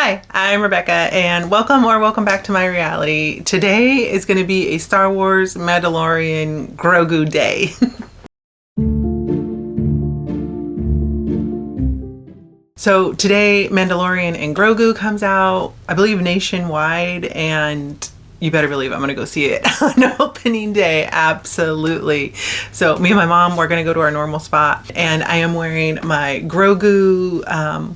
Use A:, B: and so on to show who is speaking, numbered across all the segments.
A: Hi, I'm Rebecca, and welcome back to my reality. Today is going to be a Star Wars Mandalorian Grogu day. So today, Mandalorian and Grogu comes out, I believe nationwide, and you better believe I'm gonna go see it on opening day. Absolutely. So me and my mom, we're gonna go to our normal spot, and I am wearing my Grogu,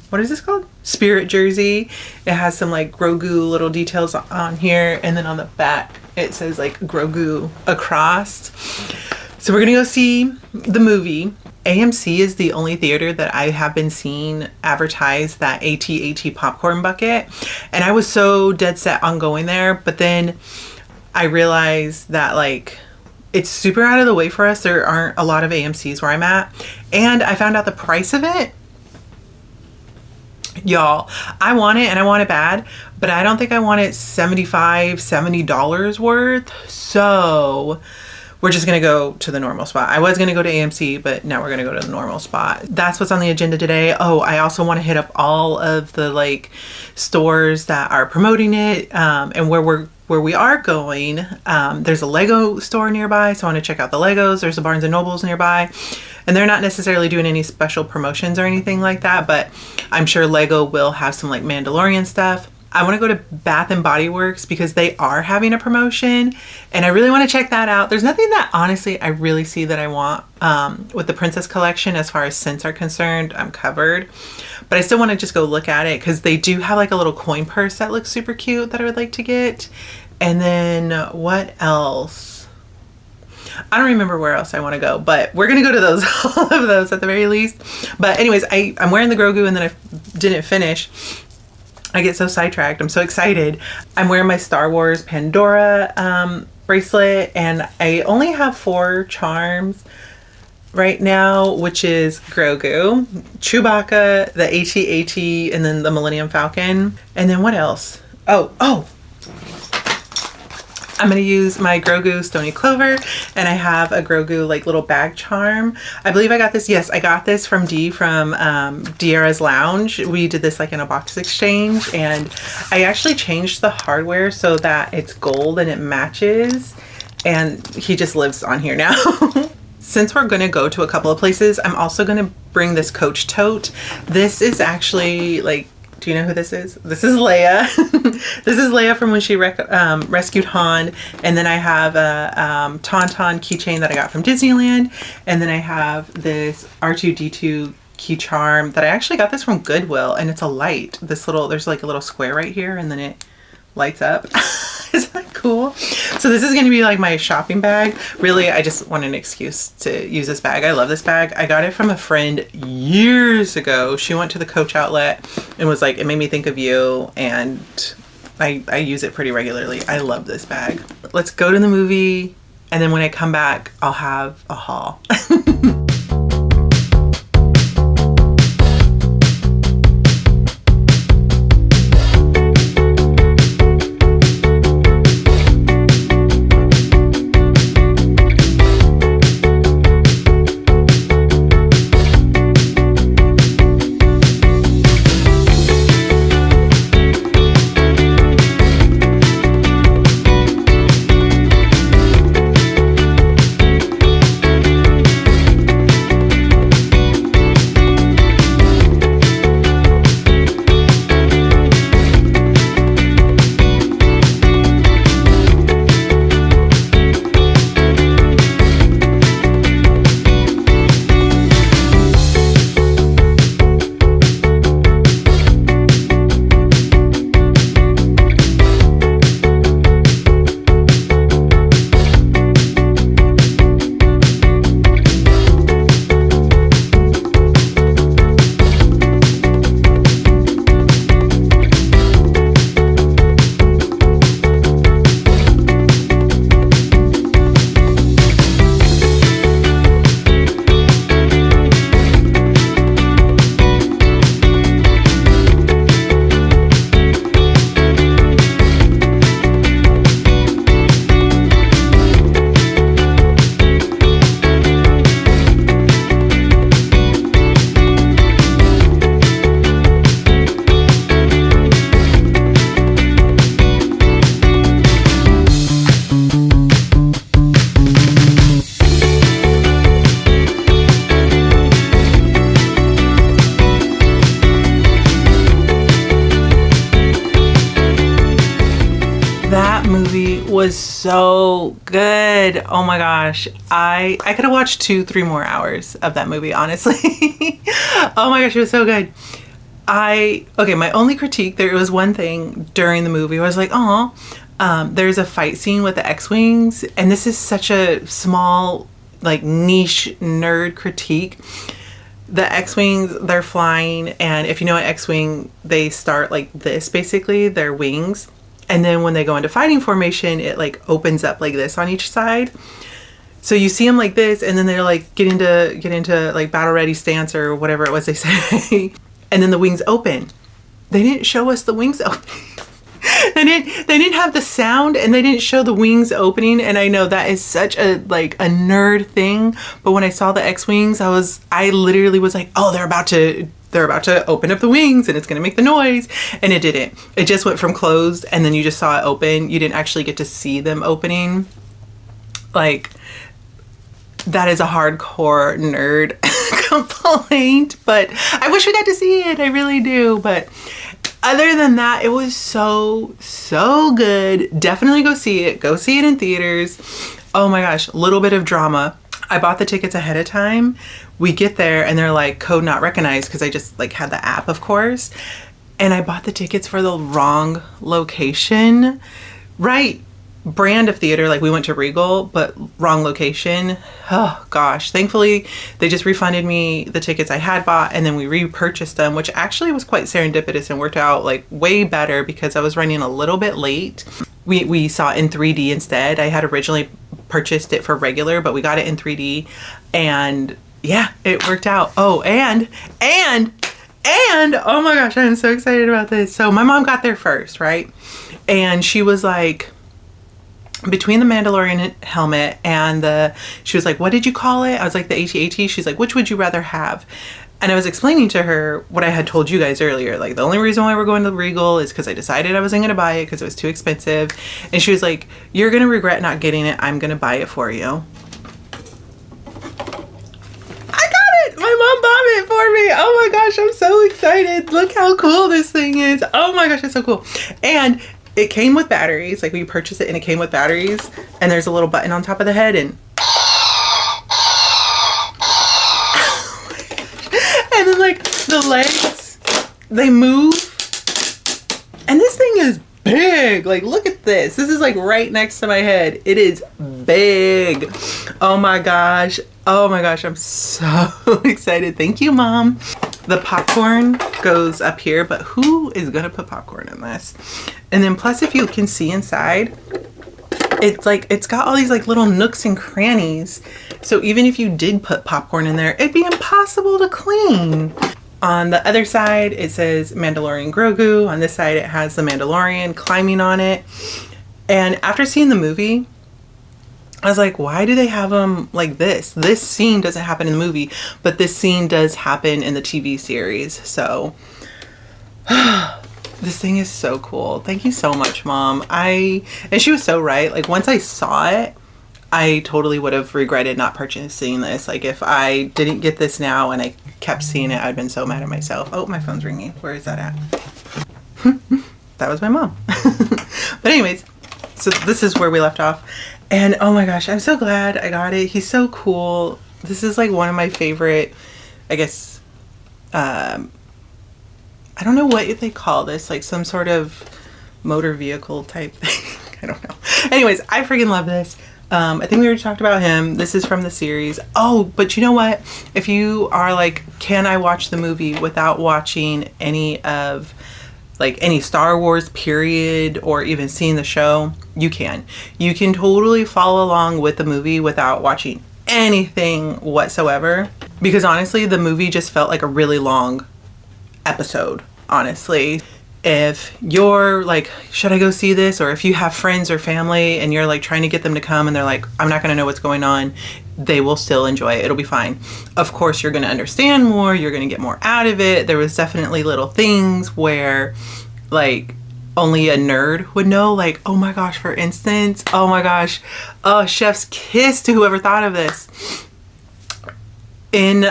A: what is this called? Spirit jersey. It has some like Grogu little details on here, and then on the back it says like Grogu across. So we're gonna go see the movie. AMC is the only theater that I have been seeing advertise that AT-AT popcorn bucket. And I was so dead set on going there, but then I realized that like it's super out of the way for us. There aren't a lot of AMCs where I'm at. And I found out the price of it. Y'all, I want it and I want it bad, but I don't think I want it $70 worth. So we're just gonna go to the normal spot. I was gonna go to AMC, but now we're gonna go to the normal spot. That's what's on the agenda today. Oh, I also wanna hit up all of the like stores that are promoting it, and where we are going. There's a Lego store nearby, so I wanna check out the Legos. There's a Barnes and Nobles nearby, and they're not necessarily doing any special promotions or anything like that, but I'm sure Lego will have some like Mandalorian stuff. I want to go to Bath and Body Works because they are having a promotion, and I really want to check that out. There's nothing that honestly I really see that I want with the Princess collection. As far as scents are concerned, I'm covered, but I still want to just go look at it because they do have like a little coin purse that looks super cute that I would like to get. And then what else? I don't remember where else I want to go, but we're gonna go to those, all of those at the very least. But anyways, I'm wearing the Grogu, and then I didn't finish. I get so sidetracked. I'm so excited. I'm wearing my Star Wars Pandora bracelet, and I only have 4 charms right now, which is Grogu, Chewbacca, the AT-AT, and then the Millennium Falcon. And then what else? Oh, I'm gonna use my Grogu Stony Clover, and I have a Grogu like little bag charm. I believe I got this. Yes, I got this from Dee from Diara's Lounge. We did this like in a box exchange, and I actually changed the hardware so that it's gold and it matches, and he just lives on here now. Since we're gonna go to a couple of places, I'm also gonna bring this Coach tote. This is actually like, do you know who this is? This is Leia. This is Leia from when she rescued Han. And then I have a Tauntaun keychain that I got from Disneyland. And then I have this R2-D2 key charm that I actually got this from Goodwill. And it's a light. There's like a little square right here, and then it lights up. Isn't that cool? So this is going to be like my shopping bag. Really, I just want an excuse to use this bag. I love this bag. I got it from a friend years ago. She went to the Coach outlet and was like, it made me think of you, and I use it pretty regularly. I love this bag. Let's go to the movie, and then when I come back, I'll have a haul. was so good. Oh my gosh. I could have watched 2-3 more hours of that movie, honestly. Oh my gosh, it was so good. Okay, my only critique, there was one thing during the movie where I was like, oh, there's a fight scene with the X-Wings, and this is such a small, like, niche nerd critique. The X-Wings, they're flying, and if you know an X-Wing, they start like this, basically, their wings. And then when they go into fighting formation, it like opens up like this on each side. So you see them like this, and then they're like get into like battle ready stance or whatever it was they say. And then the wings open. They didn't show us the wings open. They didn't have the sound, and they didn't show the wings opening. And I know that is such a like a nerd thing, but when I saw the X-Wings, I literally was like, oh, they're about to open up the wings and it's gonna make the noise, and it didn't. It just went from closed and then you just saw it open. You didn't actually get to see them opening. Like, that is a hardcore nerd complaint, but I wish we got to see it. I really do. But other than that, it was so good. Definitely go see it. Go see it in theaters. Oh my gosh, a little bit of drama. I bought the tickets ahead of time. We get there and they're like, code not recognized, because I just like had the app, of course. And I bought the tickets for the wrong location. Right brand of theater, like we went to Regal, but wrong location. Oh gosh. Thankfully, they just refunded me the tickets I had bought, and then we repurchased them, which actually was quite serendipitous and worked out like way better because I was running a little bit late. We saw it in 3D instead. I had originally purchased it for regular, but we got it in 3D, and yeah, it worked out. Oh, and oh my gosh, I'm so excited about this. So my mom got there first, right? And she was like, between the Mandalorian helmet and she was like, what did you call it? I was like, the AT-AT. She's like, which would you rather have? And I was explaining to her what I had told you guys earlier. Like, the only reason why we're going to Regal is because I decided I wasn't going to buy it because it was too expensive. And she was like, you're going to regret not getting it. I'm going to buy it for you. I got it! My mom bought it for me. Oh my gosh, I'm so excited. Look how cool this thing is. Oh my gosh, it's so cool. And it came with batteries. Like, we purchased it and it came with batteries. And there's a little button on top of the head, and and then like the legs, they move. And this thing is big. Like, look at this. This is like right next to my head. It is big. Oh my gosh. Oh my gosh. I'm so excited. Thank you, Mom. The popcorn goes up here, but who is gonna put popcorn in this? And then plus, if you can see inside, it's like, it's got all these like little nooks and crannies. So even if you did put popcorn in there, it'd be impossible to clean. On the other side, it says Mandalorian Grogu. On this side, it has the Mandalorian climbing on it. And after seeing the movie, I was like, why do they have them like this? This scene doesn't happen in the movie, but this scene does happen in the TV series. So this thing is so cool. Thank you so much, Mom. And she was so right. Like, once I saw it, I totally would have regretted not purchasing this. Like, if I didn't get this now and I kept seeing it, I'd been so mad at myself. Oh, my phone's ringing. Where is that at? That was my mom. But anyways, so this is where we left off. And oh my gosh, I'm so glad I got it. He's so cool. This is like one of my favorite, I guess, I don't know what they call this, like some sort of motor vehicle type thing. I don't know. Anyways, I freaking love this. I think we already talked about him. This is from the series. Oh, but you know what? If you are like, can I watch the movie without watching any of, like, any Star Wars period or even seeing the show? You can. You can totally follow along with the movie without watching anything whatsoever. Because honestly, the movie just felt like a really long episode, honestly. If you're like, should I go see this? Or if you have friends or family and you're like trying to get them to come and they're like, I'm not going to know what's going on, they will still enjoy it. It'll be fine. Of course, you're going to understand more. You're going to get more out of it. There was definitely little things where like only a nerd would know. Like, oh my gosh, for instance, oh my gosh, oh, chef's kiss to whoever thought of this. In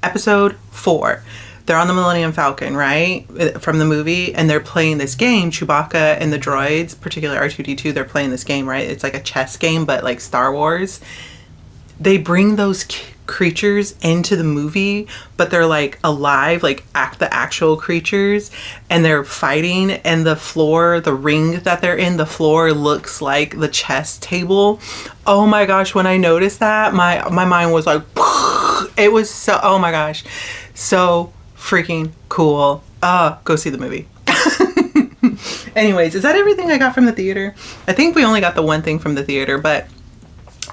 A: episode 4, they're on the Millennium Falcon, right? From the movie, and they're playing this game, Chewbacca and the droids, particularly R2-D2, they're playing this game, right? It's like a chess game, but like Star Wars. They bring those creatures into the movie, but they're like alive, like the actual creatures, and they're fighting, and the floor, the ring that they're in, the floor looks like the chess table. Oh my gosh, when I noticed that, my mind was like, it was so, oh my gosh, so freaking cool. Go see the movie. Anyways, is that everything I got from the theater? I think we only got the one thing from the theater, but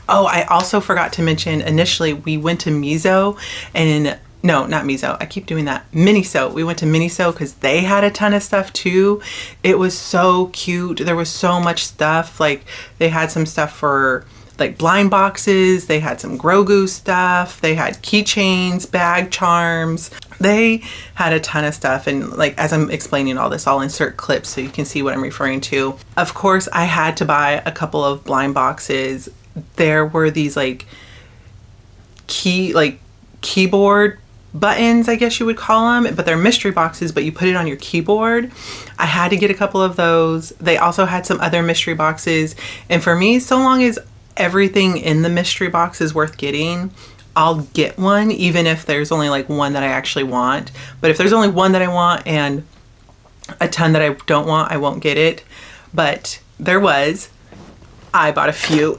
A: oh, I also forgot to mention, initially we went to Mizo, and no, not Mizo. I keep doing that. Miniso. We went to Miniso because they had a ton of stuff too. It was so cute. There was so much stuff. Like they had some stuff for like blind boxes. They had some Grogu stuff. They had keychains, bag charms. They had a ton of stuff. And like, as I'm explaining all this, I'll insert clips so you can see what I'm referring to. Of course, I had to buy a couple of blind boxes. There were these like keyboard buttons, I guess you would call them, but they're mystery boxes, but you put it on your keyboard. I had to get a couple of those. They also had some other mystery boxes, and for me, so long as everything in the mystery box is worth getting, I'll get one, even if there's only like one that I actually want. But if there's only one that I want and a ton that I don't want, I won't get it. But I bought a few.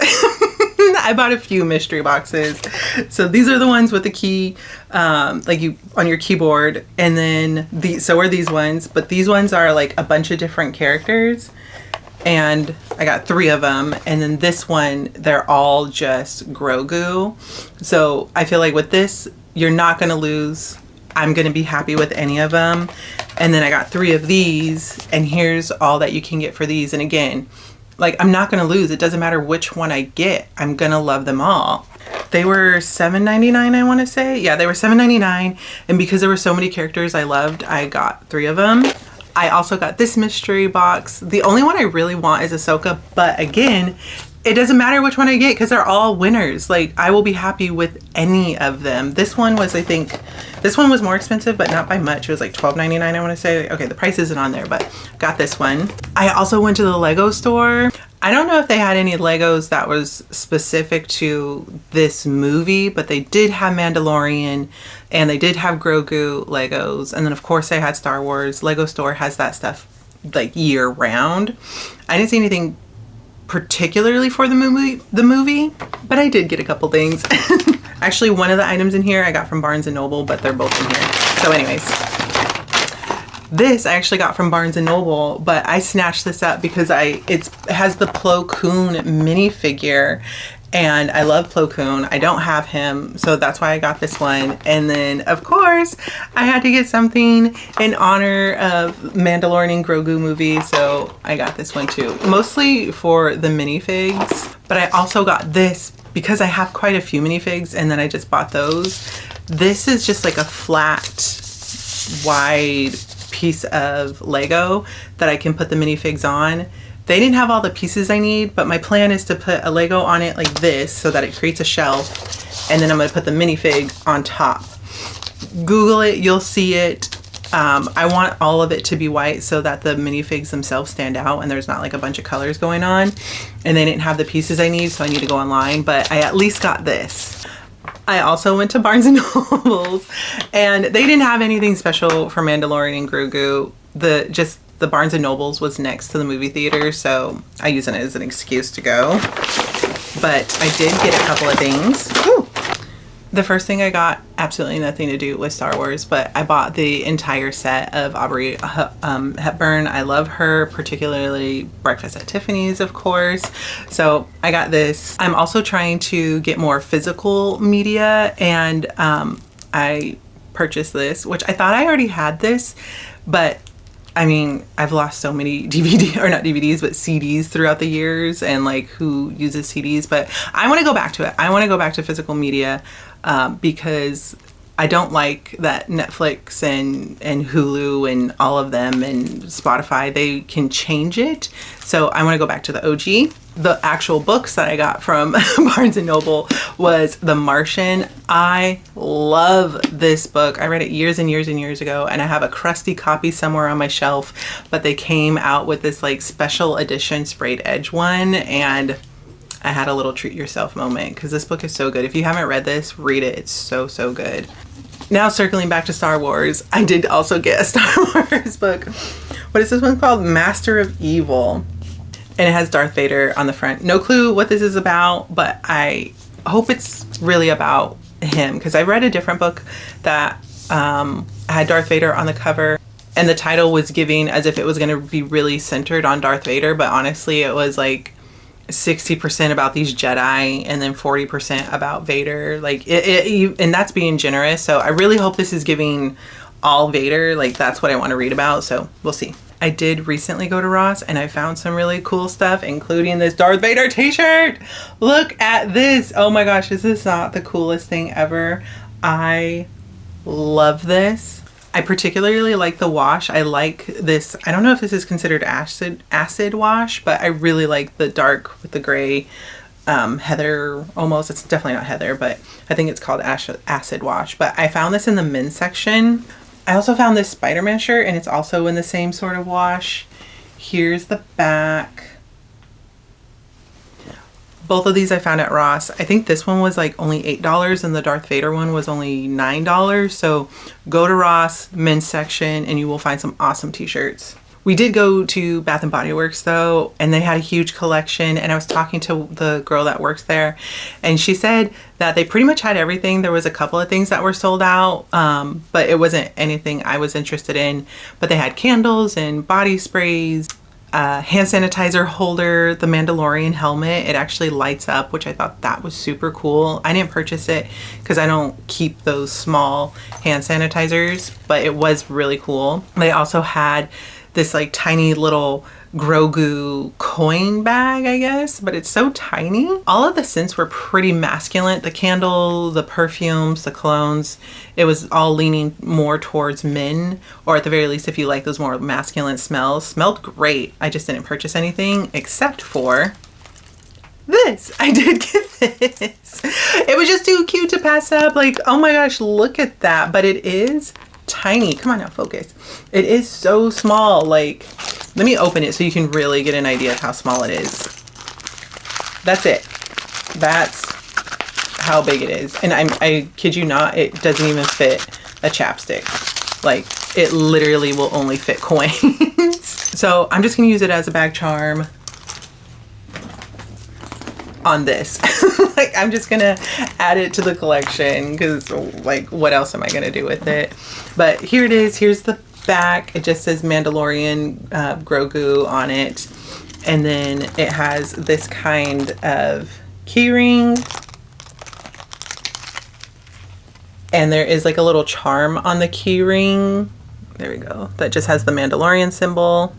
A: I bought a few mystery boxes. So these are the ones with the key, like you on your keyboard. And then so are these ones, but these ones are like a bunch of different characters. And I got 3 of them. And then this one, they're all just Grogu. So I feel like with this, you're not going to lose. I'm going to be happy with any of them. And then I got 3 of these, and here's all that you can get for these. And again, like, I'm not going to lose. It doesn't matter which one I get. I'm going to love them all. They were $7.99, I want to say. Yeah, they were $7.99. And because there were so many characters I loved, I got 3 of them. I also got this mystery box. The only one I really want is Ahsoka. But again, it doesn't matter which one I get because they're all winners. Like, I will be happy with any of them. This one was, I think, this one was more expensive, but not by much. It was like $12.99, I want to say. Okay, the price isn't on there, but got this one. I also went to the Lego store. I don't know if they had any Legos that was specific to this movie, but they did have Mandalorian and they did have Grogu Legos. And then of course they had Star Wars. Lego store has that stuff like year round. I didn't see anything particularly for the movie, but I did get a couple things. Actually, one of the items in here I got from Barnes & Noble, but they're both in here. So anyways, this I actually got from Barnes & Noble, but I snatched this up because it has the Plo Koon minifigure, and I love Plo Koon. I don't have him, so that's why I got this one. And then, of course, I had to get something in honor of Mandalorian and Grogu movie, so I got this one too. Mostly for the minifigs, but I also got this because I have quite a few minifigs, and then I just bought those. This is just like a flat, wide piece of Lego that I can put the minifigs on. They didn't have all the pieces I need, but my plan is to put a Lego on it like this so that it creates a shelf, and then I'm going to put the minifig on top. Google it, you'll see it. I want all of it to be white so that the minifigs themselves stand out and there's not like a bunch of colors going on. And they didn't have the pieces I need, so I need to go online, but I at least got this. I also went to Barnes & Noble's, and they didn't have anything special for Mandalorian and Grogu. The Barnes & Noble's was next to the movie theater, so I use it as an excuse to go. But I did get a couple of things. Ooh. The first thing I got, absolutely nothing to do with Star Wars, but I bought the entire set of Aubrey Hepburn. I love her, particularly Breakfast at Tiffany's, of course. So I got this. I'm also trying to get more physical media, and I purchased this, which I thought I already had this, but I mean, I've lost so many or not DVDs, but CDs throughout the years, and like who uses CDs, but I want to go back to it. I want to go back to physical media because I don't like that Netflix and Hulu and all of them and Spotify, they can change it. So I want to go back to the OG. the actual books that I got from Barnes and Noble was The Martian. I love this book. I read it years and years and years ago, and I have a crusty copy somewhere on my shelf, but they came out with this like special edition sprayed edge one, and I had a little treat yourself moment because this book is so good. If you haven't read this, read it. It's so, so good. Now circling back to Star Wars, I did also get a Star Wars book. What is this one called? Master of Evil. And it has Darth Vader on the front. No clue what this is about, but I hope it's really about him, because I read a different book that had Darth Vader on the cover, and the title was giving as if it was going to be really centered on Darth Vader, but honestly it was like 60% about these Jedi and then 40% about Vader. Like and that's being generous. So I really hope this is giving all Vader. Like that's what I want to read about. So we'll see. I did recently go to Ross and I found some really cool stuff, including this Darth Vader t-shirt. Look at this. Oh my gosh, is this not the coolest thing ever? I love this. I particularly like the wash. I like this. I don't know if this is considered acid wash, but I really like the dark with the gray heather almost. It's definitely not heather, but I think it's called acid wash. But I found this in the men's section. I also found this Spider-Man shirt, and it's also in the same sort of wash. Here's the back. Both of these I found at Ross. I think this one was like only $8 and the Darth Vader one was only $9. So go to Ross men's section and you will find some awesome t-shirts. We did go to Bath and Body Works though, and they had a huge collection, and I was talking to the girl that works there, and she said that they pretty much had everything. There was a couple of things that were sold out, but it wasn't anything I was interested in. But they had candles and body sprays, hand sanitizer holder, the Mandalorian helmet. It actually lights up, which I thought that was super cool. I didn't purchase it because I don't keep those small hand sanitizers, but it was really cool. They also had this like tiny little Grogu coin bag, I guess, but it's so tiny. All of the scents were pretty masculine. The candle, the perfumes, the colognes, it was all leaning more towards men, or at the very least, if you like those more masculine smells. Smelled great. I just didn't purchase anything except for this. I did get this. It was just too cute to pass up. Like, oh my gosh, look at that. But it is tiny. Come on now, focus. It is so small. Like, let me open it so you can really get an idea of how small it is. That's it. That's how big it is. And I kid you not, it doesn't even fit a chapstick. Like, it literally will only fit coins. So I'm just gonna use it as a bag charm on this. Like, I'm just gonna add it to the collection because, like, what else am I gonna do with it? But here it is. Here's the back. It just says Mandalorian Grogu on it, and then it has this kind of key ring, and there is like a little charm on the key ring. There we go. That just has the Mandalorian symbol.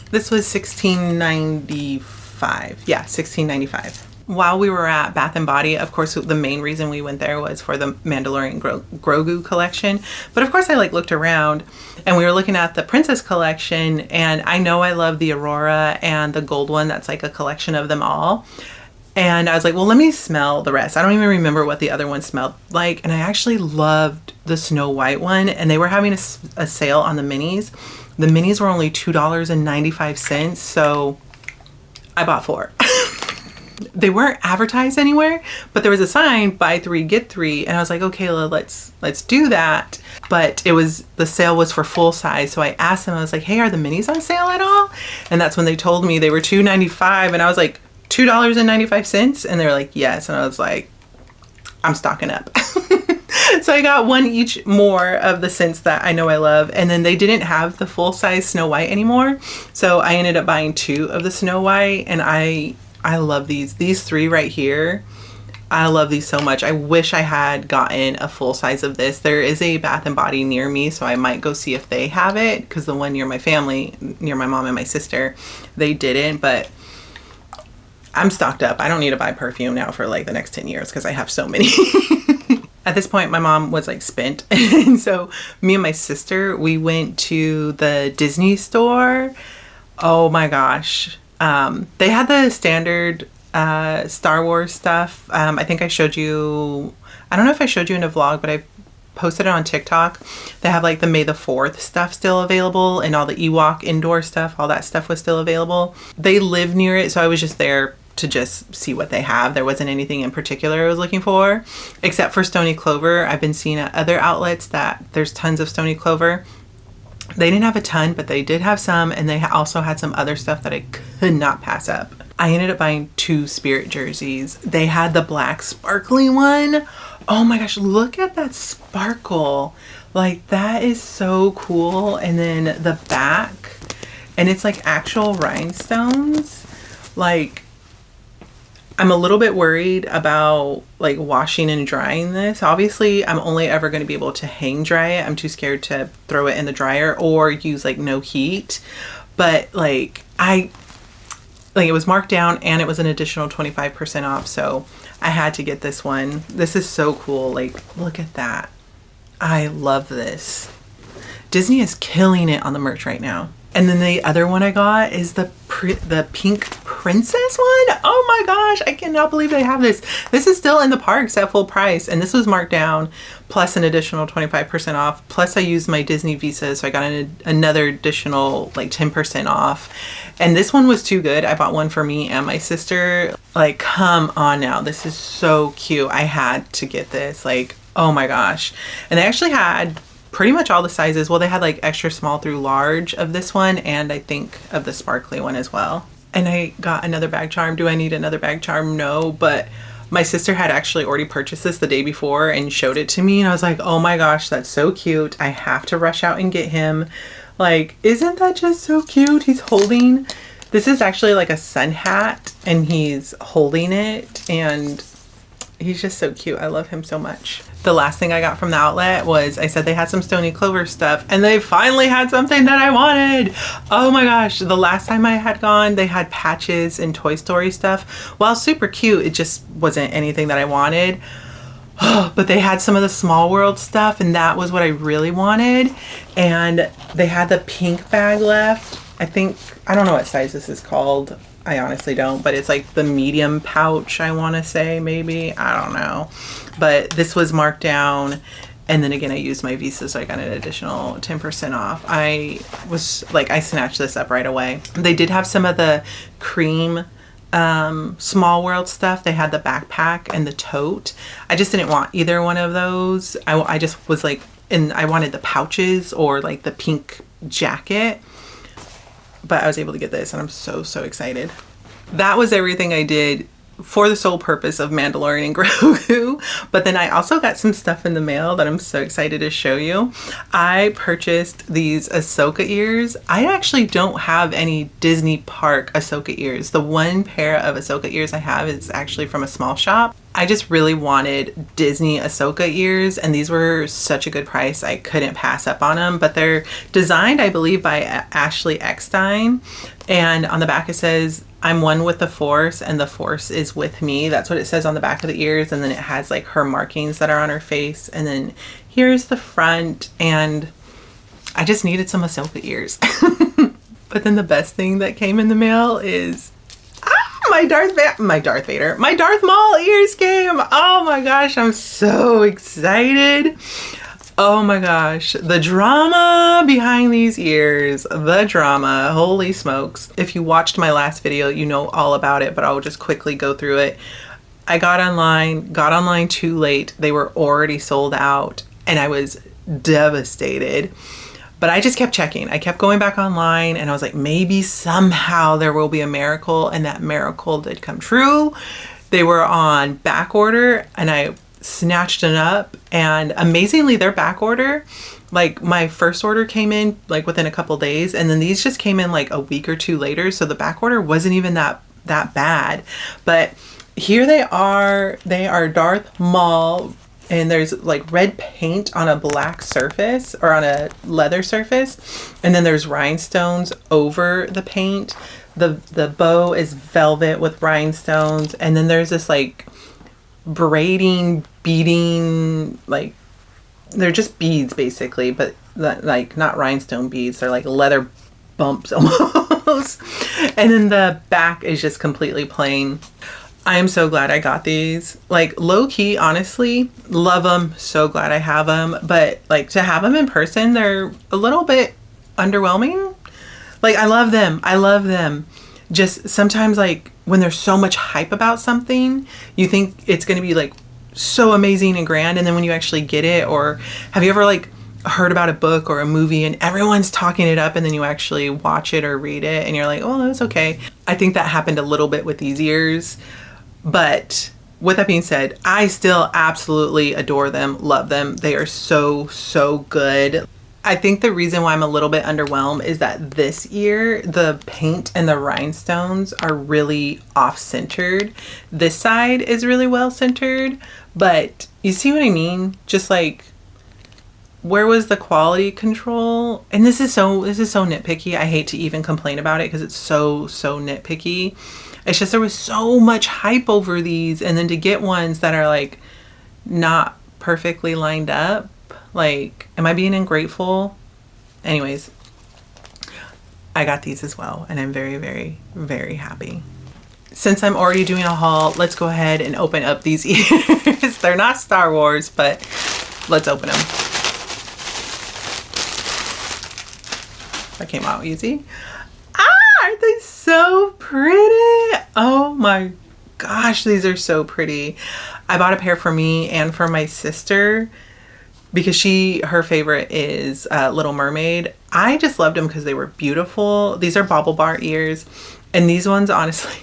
A: This was $16.95. Yeah, $16.95. While we were at Bath and Body, of course, the main reason we went there was for the Mandalorian Grogu collection. But of course, I like looked around, and we were looking at the Princess collection, and I know I love the Aurora and the gold one. That's like a collection of them all. And I was like, well, let me smell the rest. I don't even remember what the other one smelled like. And I actually loved the Snow White one, and they were having a sale on the minis. The minis were only $2.95, so I bought 4. They weren't advertised anywhere, but there was a sign, buy 3, get 3. And I was like, okay, let's do that. But the sale was for full size. So I asked them, I was like, hey, are the minis on sale at all? And that's when they told me they were $2.95. And I was like, $2.95? And they were like, yes. And I was like, I'm stocking up. So I got 1 each more of the scents that I know I love. And then they didn't have the full size Snow White anymore. So I ended up buying 2 of the Snow White, and I love these 3 right here. I love these so much. I wish I had gotten a full size of this. There is a Bath and Body near me, so I might go see if they have it, because the one near my family, near my mom and my sister, they didn't. But I'm stocked up. I don't need to buy perfume now for like the next 10 years because I have so many. At this point, my mom was like spent. And so me and my sister, we went to the Disney store. Oh my gosh. They had the standard Star Wars stuff. I think I showed you, I don't know if I showed you in a vlog, but I posted it on TikTok. They have like the May the 4th stuff still available, and all the Ewok indoor stuff, all that stuff was still available. They live near it, so I was just there to just see what they have. There wasn't anything in particular I was looking for, except for Stony Clover. I've been seeing at other outlets that there's tons of Stony Clover. They didn't have a ton, but they did have some, and they also had some other stuff that I could not pass up. I ended up buying 2 Spirit jerseys. They had the black sparkly one. Oh my gosh, look at that sparkle. Like, that is so cool. And then the back, and it's like actual rhinestones. Like, I'm a little bit worried about like washing and drying this. Obviously, I'm only ever going to be able to hang dry it. I'm too scared to throw it in the dryer or use like no heat. But like, it was marked down and it was an additional 25% off. So I had to get this one. This is so cool. Like, look at that. I love this. Disney is killing it on the merch right now. And then the other one I got is the pink princess one. Oh my gosh, I cannot believe they have this. This is still in the parks at full price, and this was marked down plus an additional 25% off. Plus I used my Disney Visa, so I got another additional like 10% off. And this one was too good. I bought one for me and my sister. Like, come on now. This is so cute. I had to get this. Like, oh my gosh. And they actually had pretty much all the sizes. Well, they had like extra small through large of this one, and I think of the sparkly one as well. And I got another bag charm. Do I need another bag charm? No, but my sister had actually already purchased this the day before and showed it to me, and I was like, oh my gosh, that's so cute. I have to rush out and get him. Like, isn't that just so cute? He's holding, this is actually like a sun hat, and he's holding it, and he's just so cute. I love him so much. The last thing I got from the outlet was, I said they had some Stony Clover stuff, and they finally had something that I wanted. Oh my gosh. The last time I had gone, they had patches and Toy Story stuff. While super cute, it just wasn't anything that I wanted. But they had some of the Small World stuff, and that was what I really wanted. And they had the pink bag left. I think, I don't know what size this is called. I honestly don't, but it's like the medium pouch, I want to say, maybe. I don't know. But this was marked down, and then again I used my Visa, so I got an additional 10% off. I was like, I snatched this up right away. They did have some of the cream Small World stuff. They had the backpack and the tote. I just didn't want either one of those. I just was like, and I wanted the pouches or like the pink jacket. But I was able to get this, and I'm so excited. That was everything I did for the sole purpose of Mandalorian and Grogu. But then I also got some stuff in the mail that I'm so excited to show you. I purchased these Ahsoka ears. I actually don't have any Disney park Ahsoka ears. The one pair of Ahsoka ears I have is actually from a small shop. I just really wanted Disney Ahsoka ears, and these were such a good price. I couldn't pass up on them, but they're designed, I believe, by Ashley Eckstein. And on the back it says, I'm one with the Force, and the Force is with me. That's what it says on the back of the ears. And then it has like her markings that are on her face. And then here's the front, and I just needed some Ahsoka ears. But then the best thing that came in the mail is my Darth Maul ears came. Oh my gosh, I'm so excited. Oh my gosh, the drama behind these ears, the drama, holy smokes. If you watched my last video, you know all about it, but I'll just quickly go through it. I got online too late. They were already sold out, and I was devastated. But I just kept checking. I kept going back online, and I was like, maybe somehow there will be a miracle, and that miracle did come true. They were on back order, and I snatched it up, and amazingly their back order, like my first order came in like within a couple days, and then these just came in like a week or two later, so the back order wasn't even that bad. But here they are Darth Maul, and there's like red paint on a black surface or on a leather surface, and then there's rhinestones over the paint. The bow is velvet with rhinestones, and then there's this like braiding, beading, like they're just beads basically, but like not rhinestone beads, they're like leather bumps almost. house. And then the back is just completely plain. I am so glad I got these. Like, low key, honestly, love them. So glad I have them. But like, to have them in person, they're a little bit underwhelming. Like, I love them. I love them. Just sometimes, like, when there's so much hype about something, you think it's going to be like so amazing and grand. And then when you actually get it, or have you ever like heard about a book or a movie and everyone's talking it up, and then you actually watch it or read it and you're like, oh, that's okay. I think that happened a little bit with these ears. But with that being said, I still absolutely adore them, love them. They are so, so good. I think the reason why I'm a little bit underwhelmed is that this ear, the paint and the rhinestones are really off-centered. This side is really well-centered, but you see what I mean? Just like, where was the quality control? And this is so nitpicky. I hate to even complain about it because it's so nitpicky. It's just there was so much hype over these, and then to get ones that are like not perfectly lined up, like, am I being ungrateful? Anyways, I got these as well, and I'm very, very, very happy. Since I'm already doing a haul, let's go ahead and open up these ears. They're not Star Wars, but let's open them. That came out easy. Aren't they so pretty? Oh my gosh, these are so pretty. I bought a pair for me and for my sister because her favorite is Little Mermaid. I just loved them because they were beautiful. These are bobble bar ears, and these ones, honestly,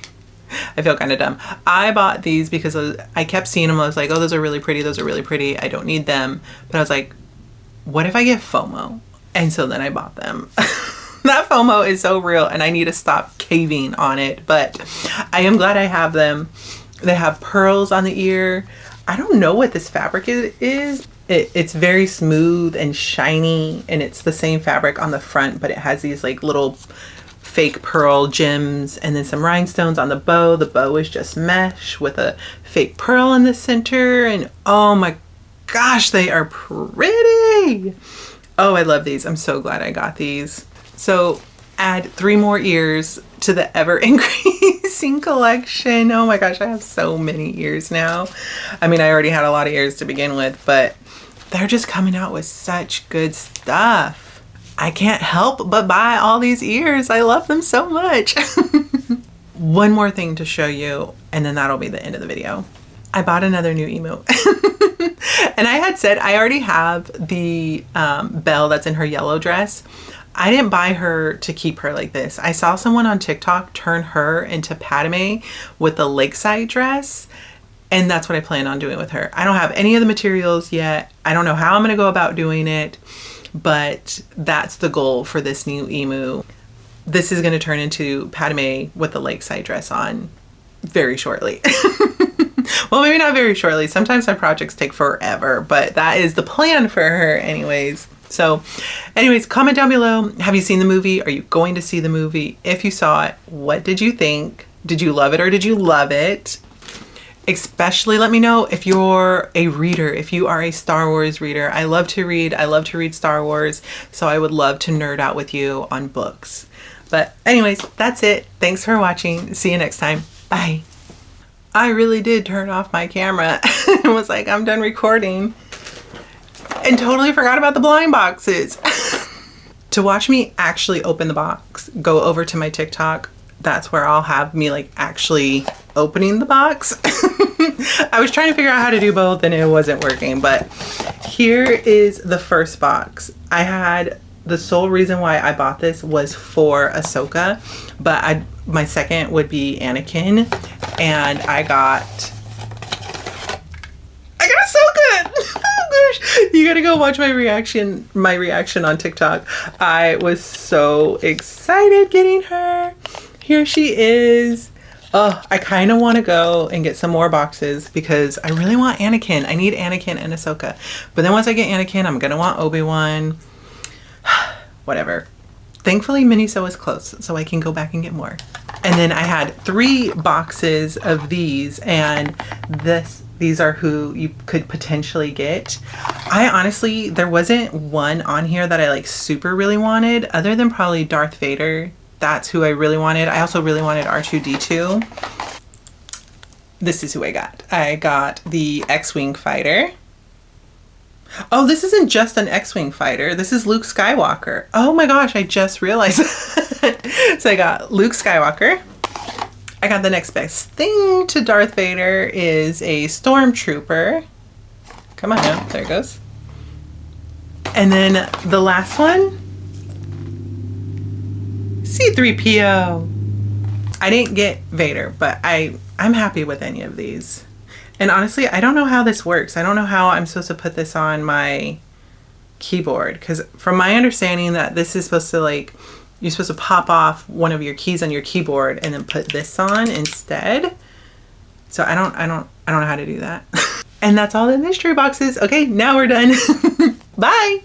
A: I feel kind of dumb. I bought these because I kept seeing them. I was like, oh, those are really pretty. Those are really pretty. I don't need them. But I was like, what if I get FOMO? And so then I bought them. That FOMO is so real, and I need to stop caving on it. But I am glad I have them. They have pearls on the ear. I don't know what this fabric is. It's very smooth and shiny, and it's the same fabric on the front, but it has these like little fake pearl gems and then some rhinestones on the bow. The bow is just mesh with a fake pearl in the center, and oh my gosh, they are pretty. Oh, I love these. I'm so glad I got these. So add 3 more ears to the ever increasing collection. Oh my gosh, I have so many ears now. I mean, I already had a lot of ears to begin with, but they're just coming out with such good stuff. I can't help but buy all these ears. I love them so much. One more thing to show you, and then that'll be the end of the video. I bought another new emote. And I had said I already have the Belle that's in her yellow dress. I didn't buy her to keep her like this. I saw someone on TikTok turn her into Padme with the lakeside dress, and that's what I plan on doing with her. I don't have any of the materials yet. I don't know how I'm going to go about doing it, but that's the goal for this new emu. This is going to turn into Padme with the lakeside dress on very shortly. Well, maybe not very shortly. Sometimes my projects take forever, but that is the plan for her anyways. So anyways, comment down below. Have you seen the movie? Are you going to see the movie? If you saw it, what did you think? Did you love it or did you love it? Especially let me know if you're a reader, if you are a Star Wars reader. I love to read. I love to read Star Wars. So I would love to nerd out with you on books. But anyways, that's it. Thanks for watching. See you next time. Bye. I really did turn off my camera and was like, I'm done recording. And totally forgot about the blind boxes. To watch me actually open the box, go over to my TikTok. That's where I'll have me like actually opening the box. I was trying to figure out how to do both and it wasn't working, but here is the first box. The sole reason why I bought this was for Ahsoka, but my second would be Anakin, and I got Ahsoka. Oh gosh, you gotta go watch my reaction on TikTok. I was so excited getting her. Here she is. Oh, I kind of want to go and get some more boxes because I really want Anakin. I need Anakin and Ahsoka. But then once I get Anakin, I'm gonna want Obi-Wan. Whatever. Thankfully, Miniso is close, so I can go back and get more. And then I had 3 boxes of these, and these are who you could potentially get. I honestly, there wasn't one on here that I like super really wanted, other than probably Darth Vader. that's who I really wanted. I also really wanted R2-D2. This is who I got. I got the X-Wing fighter. Oh, this isn't just an X-Wing fighter. This is Luke Skywalker. Oh my gosh, I just realized. So I got Luke Skywalker. I got the next best thing to Darth Vader is a Stormtrooper. Come on now, there it goes. And then the last one, C-3PO. I didn't get Vader, but I'm happy with any of these. And honestly, I don't know how this works. I don't know how I'm supposed to put this on my keyboard, because from my understanding that this is supposed to, like, you're supposed to pop off one of your keys on your keyboard and then put this on instead. So I don't know how to do that. And that's all the mystery boxes. Okay, now we're done. Bye.